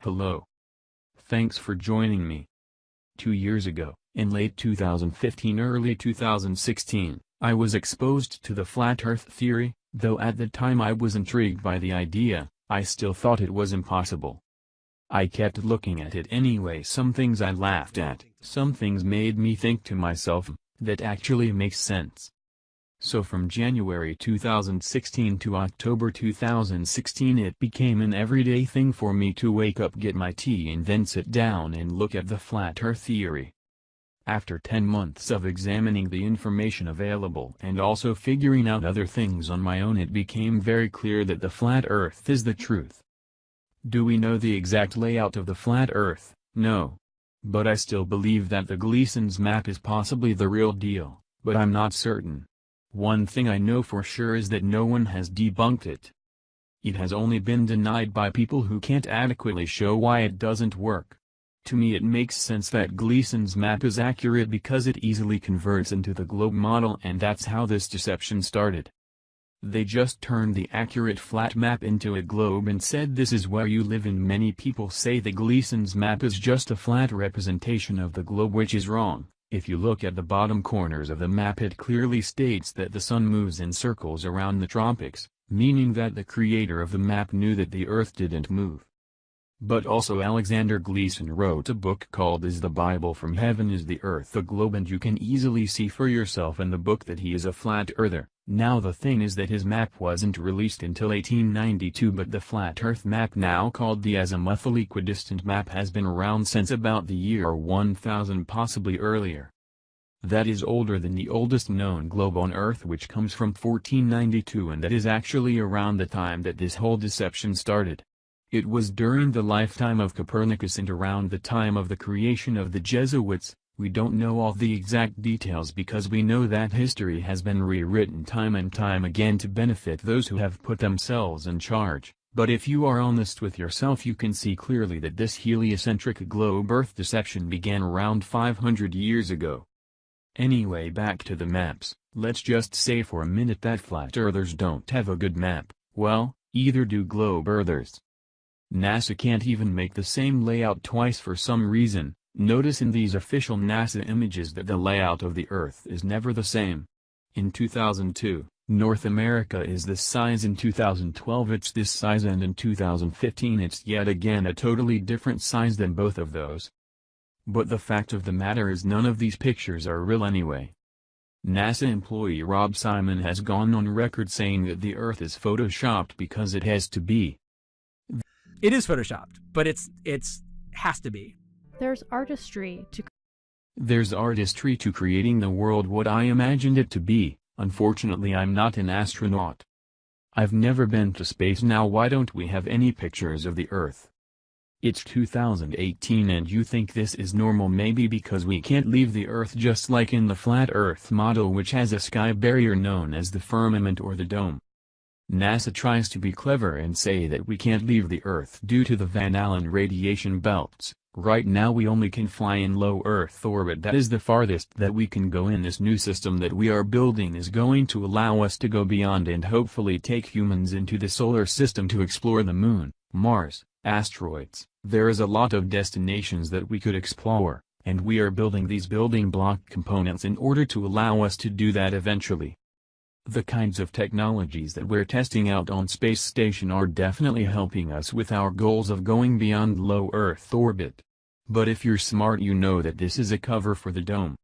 Hello. Thanks for joining me. 2 years ago, in late 2015 early 2016, I was exposed to the flat earth theory. Though at the time I was intrigued by the idea, I still thought it was impossible. I kept looking at it anyway. Some things I laughed at, some things made me think to myself, that actually makes sense. So from January 2016 to October 2016 it became an everyday thing for me to wake up, get my tea and then sit down and look at the flat earth theory. After 10 months of examining the information available and also figuring out other things on my own, it became very clear that the flat earth is the truth. Do we know the exact layout of the flat earth? No. But I still believe that the Gleason's map is possibly the real deal, but I'm not certain. One thing I know for sure is that no one has debunked it. It has only been denied by people who can't adequately show why it doesn't work. To me it makes sense that Gleason's map is accurate because it easily converts into the globe model, and that's how this deception started. They just turned the accurate flat map into a globe and said this is where you live, and many people say the Gleason's map is just a flat representation of the globe, which is wrong. If you look at the bottom corners of the map, it clearly states that the sun moves in circles around the tropics, meaning that the creator of the map knew that the earth didn't move. But also Alexander Gleason wrote a book called Is the Bible from Heaven, Is the Earth a Globe? And you can easily see for yourself in the book that he is a flat earther. Now the thing is that his map wasn't released until 1892, but the flat earth map, now called the azimuthal equidistant map, has been around since about the year 1000, possibly earlier. That is older than the oldest known globe on Earth, which comes from 1492, and that is actually around the time that this whole deception started. It was during the lifetime of Copernicus and around the time of the creation of the Jesuits. We don't know all the exact details because we know that history has been rewritten time and time again to benefit those who have put themselves in charge, but if you are honest with yourself you can see clearly that this heliocentric globe Earth deception began around 500 years ago. Anyway, back to the maps. Let's just say for a minute that flat earthers don't have a good map. Well, either do globe earthers. NASA can't even make the same layout twice for some reason. Notice in these official NASA images that the layout of the Earth is never the same. In 2002, North America is this size, in 2012 it's this size, and in 2015 it's yet again a totally different size than both of those. But the fact of the matter is none of these pictures are real anyway. NASA employee Rob Simon has gone on record saying that the Earth is photoshopped because it has to be. It is photoshopped, but it's has to be. There's artistry to creating the world what I imagined it to be. Unfortunately, I'm not an astronaut. I've never been to space. Now why don't we have any pictures of the Earth? It's 2018 and you think this is normal, maybe because we can't leave the Earth, just like in the flat Earth model, which has a sky barrier known as the firmament or the dome. NASA tries to be clever and say that we can't leave the Earth due to the Van Allen radiation belts. Right now we only can fly in low Earth orbit. That is the farthest that we can go. In this new system that we are building is going to allow us to go beyond and hopefully take humans into the solar system to explore the moon, Mars, asteroids. There is a lot of destinations that we could explore, and we are building these building block components in order to allow us to do that eventually. The kinds of technologies that we're testing out on space station are definitely helping us with our goals of going beyond low Earth orbit. But if you're smart you know that this is a cover for the dome.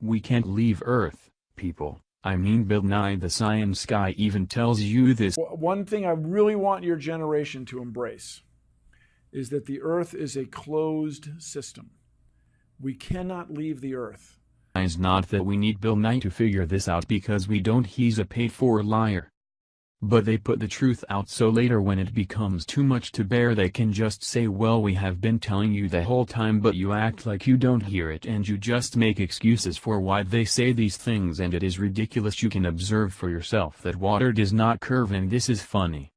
We can't leave Earth, people. I mean, Bill Nye the Science Guy even tells you this. One thing I really want your generation to embrace is that the Earth is a closed system. We cannot leave the Earth. It's not that we need Bill Nye to figure this out, because we don't. He's a paid-for liar. But they put the truth out so later when it becomes too much to bear they can just say, well, we have been telling you the whole time, but you act like you don't hear it and you just make excuses for why they say these things, and it is ridiculous. You can observe for yourself that water does not curve, and this is funny.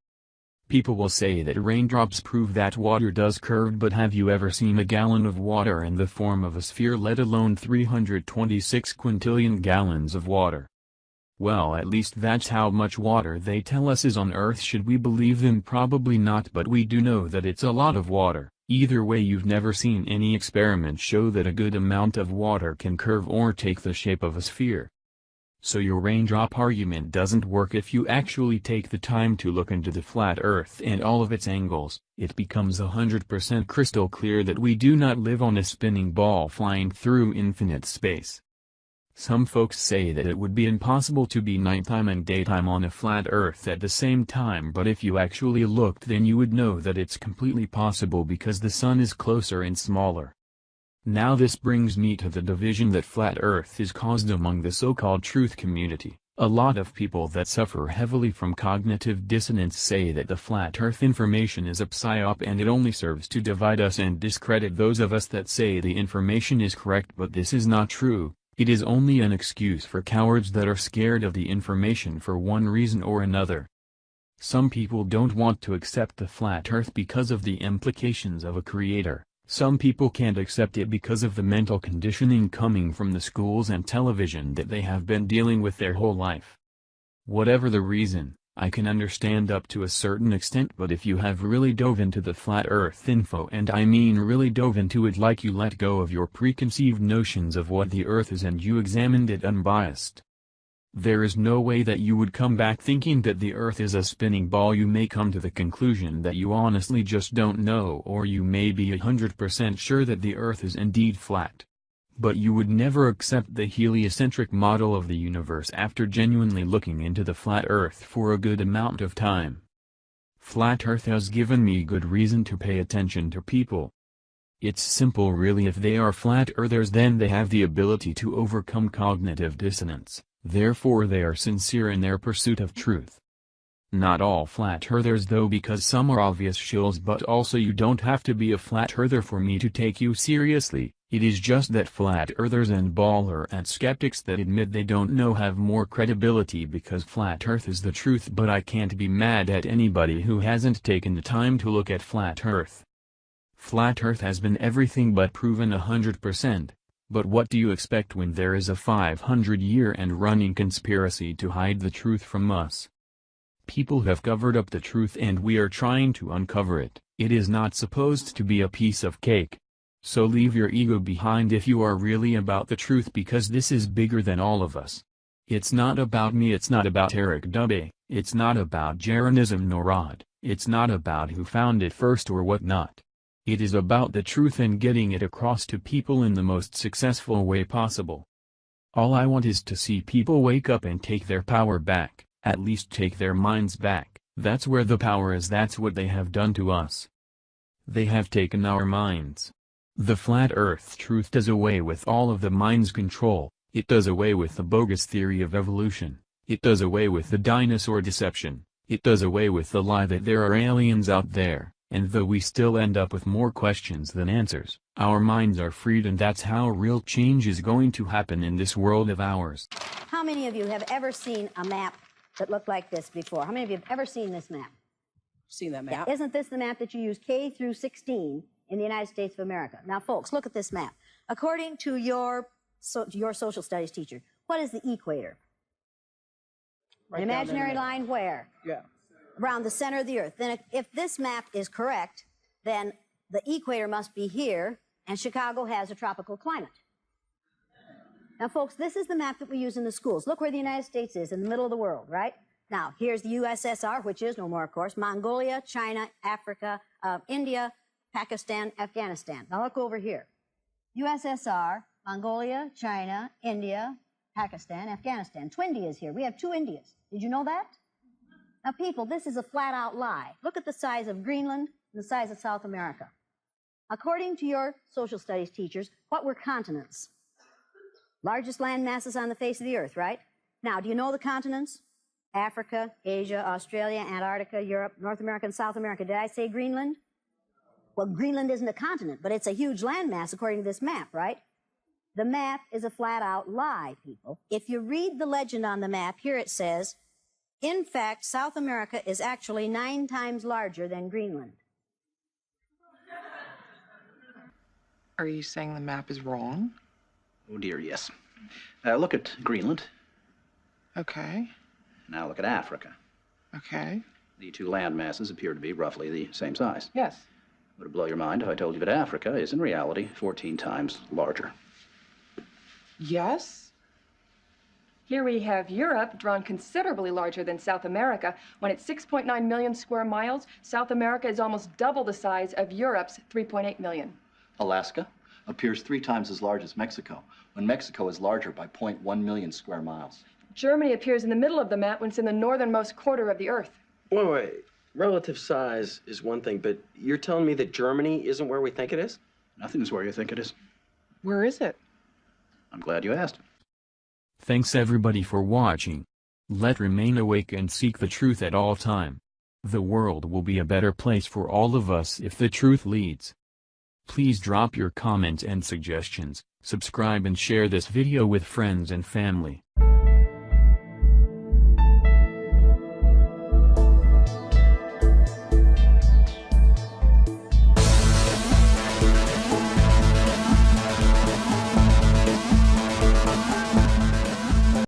People will say that raindrops prove that water does curve, but have you ever seen a gallon of water in the form of a sphere, let alone 326 quintillion gallons of water? Well, at least that's how much water they tell us is on Earth. Should we believe them? Probably not, but we do know that it's a lot of water. Either way, you've never seen any experiment show that a good amount of water can curve or take the shape of a sphere. So your raindrop argument doesn't work if you actually take the time to look into the flat Earth and all of its angles. It becomes 100% crystal clear that we do not live on a spinning ball flying through infinite space. Some folks say that it would be impossible to be nighttime and daytime on a flat Earth at the same time, but if you actually looked, then you would know that it's completely possible because the sun is closer and smaller. Now this brings me to the division that flat Earth is caused among the so-called truth community. A lot of people that suffer heavily from cognitive dissonance say that the flat Earth information is a psyop and it only serves to divide us and discredit those of us that say the information is correct, but this is not true. It is only an excuse for cowards that are scared of the information for one reason or another. Some people don't want to accept the flat Earth because of the implications of a creator. Some people can't accept it because of the mental conditioning coming from the schools and television that they have been dealing with their whole life. Whatever the reason, I can understand up to a certain extent, but if you have really dove into the flat Earth info, and I mean really dove into it like you let go of your preconceived notions of what the Earth is and you examined it unbiased, there is no way that you would come back thinking that the Earth is a spinning ball. You may come to the conclusion that you honestly just don't know, or you may be 100% sure that the Earth is indeed flat. But you would never accept the heliocentric model of the universe after genuinely looking into the flat Earth for a good amount of time. Flat Earth has given me good reason to pay attention to people. It's simple really. If they are flat earthers, then they have the ability to overcome cognitive dissonance, therefore they are sincere in their pursuit of truth. Not all flat earthers though, because some are obvious shills, but also you don't have to be a flat earther for me to take you seriously. It is just that flat earthers and baller and skeptics that admit they don't know have more credibility because flat Earth is the truth. But I can't be mad at anybody who hasn't taken the time to look at flat Earth. Flat Earth has been everything but proven 100%. But what do you expect when there is a 500-year and running conspiracy to hide the truth from us? People have covered up the truth and we are trying to uncover it. It is not supposed to be a piece of cake. So leave your ego behind if you are really about the truth, because this is bigger than all of us. It's not about me, it's not about Eric Dubé, it's not about Jeranism Norad, it's not about who found it first or whatnot. It is about the truth and getting it across to people in the most successful way possible. All I want is to see people wake up and take their power back, at least take their minds back. That's where the power is. That's what they have done to us. They have taken our minds. The flat Earth truth does away with all of the mind's control. It does away with the bogus theory of evolution. It does away with the dinosaur deception. It does away with the lie that there are aliens out there. And though we still end up with more questions than answers, our minds are freed, and that's how real change is going to happen in this world of ours. How many of you have ever seen a map that looked like this before? How many of you have ever seen this map? Seen that map? Yeah. Isn't this the map that you use K through 16 in the United States of America? Now, folks, look at this map. According to your social studies teacher, what is the equator? Right An down there in imaginary the middle. line where? Yeah. Around the center of the Earth. Then if this map is correct, then the equator must be here, and Chicago has a tropical climate. Now, folks, this is the map that we use in the schools. Look where the United States is, in the middle of the world, right? Now, here's the USSR, which is no more, of course, Mongolia, China, Africa, India, Pakistan, Afghanistan. Now, look over here. USSR, Mongolia, China, India, Pakistan, Afghanistan. Two Indias here. We have two Indias. Did you know that? Now, people, this is a flat-out lie. Look at the size of Greenland and the size of South America. According to your social studies teachers, what were continents? Largest land masses on the face of the Earth, right? Now, do you know the continents? Africa, Asia, Australia, Antarctica, Europe, North America, and South America. Did I say Greenland? Well, Greenland isn't a continent, but it's a huge landmass according to this map, right? The map is a flat-out lie, people. If you read the legend on the map, here it says, in fact, South America is actually 9 times larger than Greenland. Are you saying the map is wrong? Oh dear, yes. Look at Greenland. Okay. Now look at Africa. Okay. The two land masses appear to be roughly the same size. Yes. Would it blow your mind if I told you that Africa is in reality 14 times larger? Yes? Here we have Europe, drawn considerably larger than South America. When it's 6.9 million square miles, South America is almost double the size of Europe's 3.8 million. Alaska appears 3 times as large as Mexico, when Mexico is larger by 0.1 million square miles. Germany appears in the middle of the map when it's in the northernmost quarter of the Earth. Wait. Relative size is one thing, but you're telling me that Germany isn't where we think it is? Nothing's where you think it is. Where is it? I'm glad you asked. Thanks everybody for watching. Let remain awake and seek the truth at all time. The world will be a better place for all of us if the truth leads. Please drop your comments and suggestions, subscribe and share this video with friends and family.